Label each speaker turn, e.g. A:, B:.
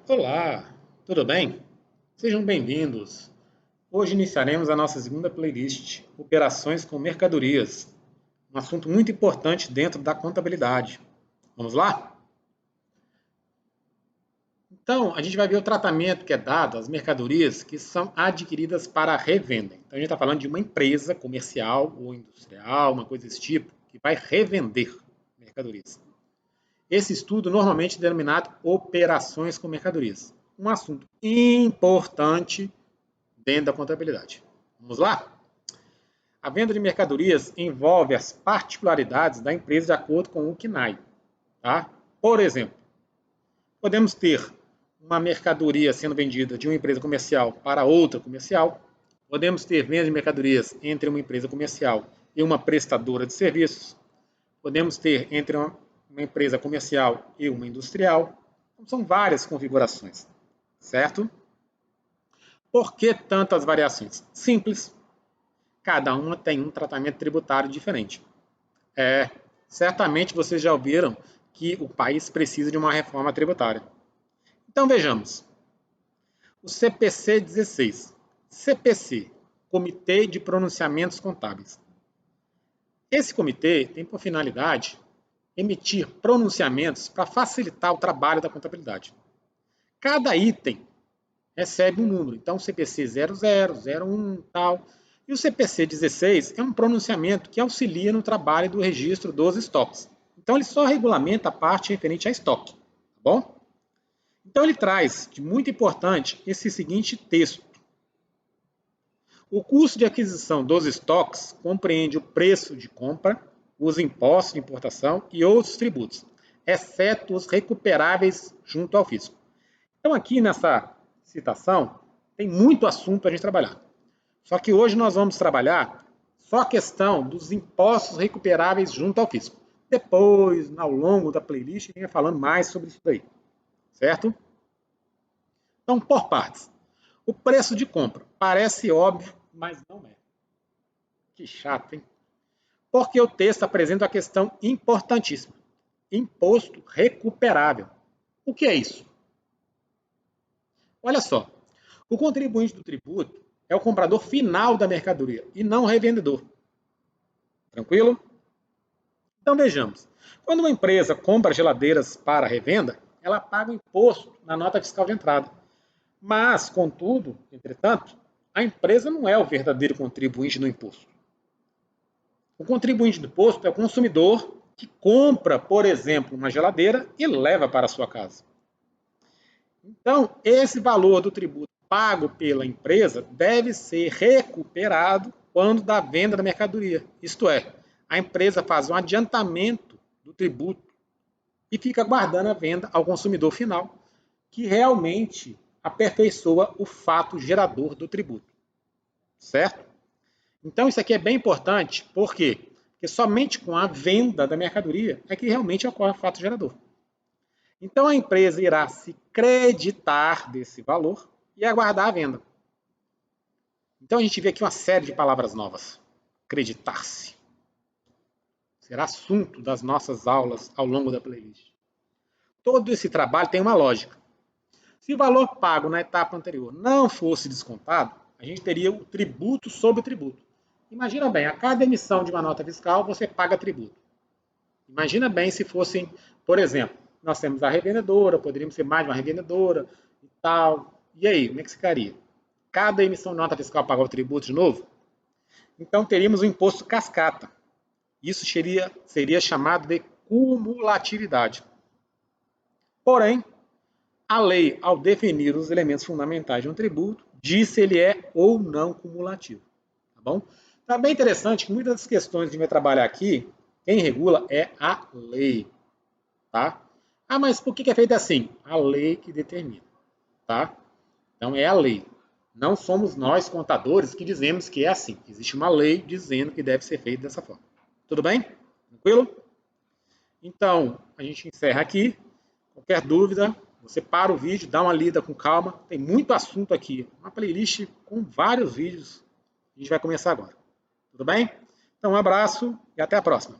A: Olá, tudo bem? Sejam bem-vindos. Hoje iniciaremos a nossa segunda playlist, Operações com Mercadorias, um assunto muito importante dentro da contabilidade. Vamos lá? Então, a gente vai ver o tratamento que é dado às mercadorias que são adquiridas para revenda. Então, a gente está falando de uma empresa comercial ou industrial, uma coisa desse tipo, que vai revender mercadorias. Esse estudo normalmente é denominado operações com mercadorias. Um assunto importante dentro da contabilidade. Vamos lá? A venda de mercadorias envolve as particularidades da empresa de acordo com o CNAE. Tá? Por exemplo, podemos ter uma mercadoria sendo vendida de uma empresa comercial para outra comercial. Podemos ter venda de mercadorias entre uma empresa comercial e uma prestadora de serviços. Podemos ter entre uma empresa comercial e uma industrial. Então, são várias configurações, certo? Por que tantas variações? Simples. Cada uma tem um tratamento tributário diferente. Certamente vocês já ouviram que o país precisa de uma reforma tributária. Então vejamos. O CPC 16. CPC, Comitê de Pronunciamentos Contábeis. Esse comitê tem por finalidade emitir pronunciamentos para facilitar o trabalho da contabilidade. Cada item recebe um número. Então, o CPC 00, 01, tal. E o CPC 16 é um pronunciamento que auxilia no trabalho do registro dos estoques. Então, ele só regulamenta a parte referente a estoque. Tá bom? Então, ele traz, de muito importante, esse seguinte texto. O custo de aquisição dos estoques compreende o preço de compra, os impostos de importação e outros tributos, exceto os recuperáveis junto ao fisco. Então, aqui nessa citação, tem muito assunto para a gente trabalhar. Só que hoje nós vamos trabalhar só a questão dos impostos recuperáveis junto ao fisco. Depois, ao longo da playlist, a gente vai falando mais sobre isso daí. Certo? Então, por partes. O preço de compra. Parece óbvio, mas não é. Que chato, hein? Porque o texto apresenta uma questão importantíssima. Imposto recuperável. O que é isso? Olha só, o contribuinte do tributo é o comprador final da mercadoria e não o revendedor. Tranquilo? Então vejamos. Quando uma empresa compra geladeiras para revenda, ela paga o imposto na nota fiscal de entrada. Mas, contudo, entretanto, a empresa não é o verdadeiro contribuinte do imposto. O contribuinte do imposto é o consumidor que compra, por exemplo, uma geladeira e leva para a sua casa. Então, esse valor do tributo pago pela empresa deve ser recuperado quando da venda da mercadoria. Isto é, a empresa faz um adiantamento do tributo e fica guardando a venda ao consumidor final, que realmente aperfeiçoa o fato gerador do tributo. Certo? Então, isso aqui é bem importante, por quê? Porque somente com a venda da mercadoria é que realmente ocorre o fato gerador. Então, a empresa irá se creditar desse valor e aguardar a venda. Então, a gente vê aqui uma série de palavras novas. Creditar-se. Será assunto das nossas aulas ao longo da playlist. Todo esse trabalho tem uma lógica. Se o valor pago na etapa anterior não fosse descontado, a gente teria o tributo sobre tributo. Imagina bem, a cada emissão de uma nota fiscal, você paga tributo. Imagina bem se fossem, por exemplo, nós temos a revendedora, poderíamos ser mais de uma revendedora e tal. E aí, como é que ficaria? Cada emissão de nota fiscal pagar o tributo de novo? Então, teríamos o imposto cascata. Isso seria chamado de cumulatividade. Porém, a lei, ao definir os elementos fundamentais de um tributo, diz se ele é ou não cumulativo. Tá bom? Então, é bem interessante que muitas das questões que a gente vai trabalhar aqui, quem regula é a lei. Tá? Ah, mas por que é feito assim? A lei que determina. Tá? Então, é a lei. Não somos nós, contadores, que dizemos que é assim. Existe uma lei dizendo que deve ser feito dessa forma. Tudo bem? Tranquilo? Então, a gente encerra aqui. Qualquer dúvida, você para o vídeo, dá uma lida com calma. Tem muito assunto aqui. Uma playlist com vários vídeos. A gente vai começar agora. Tudo bem? Então, um abraço e até a próxima.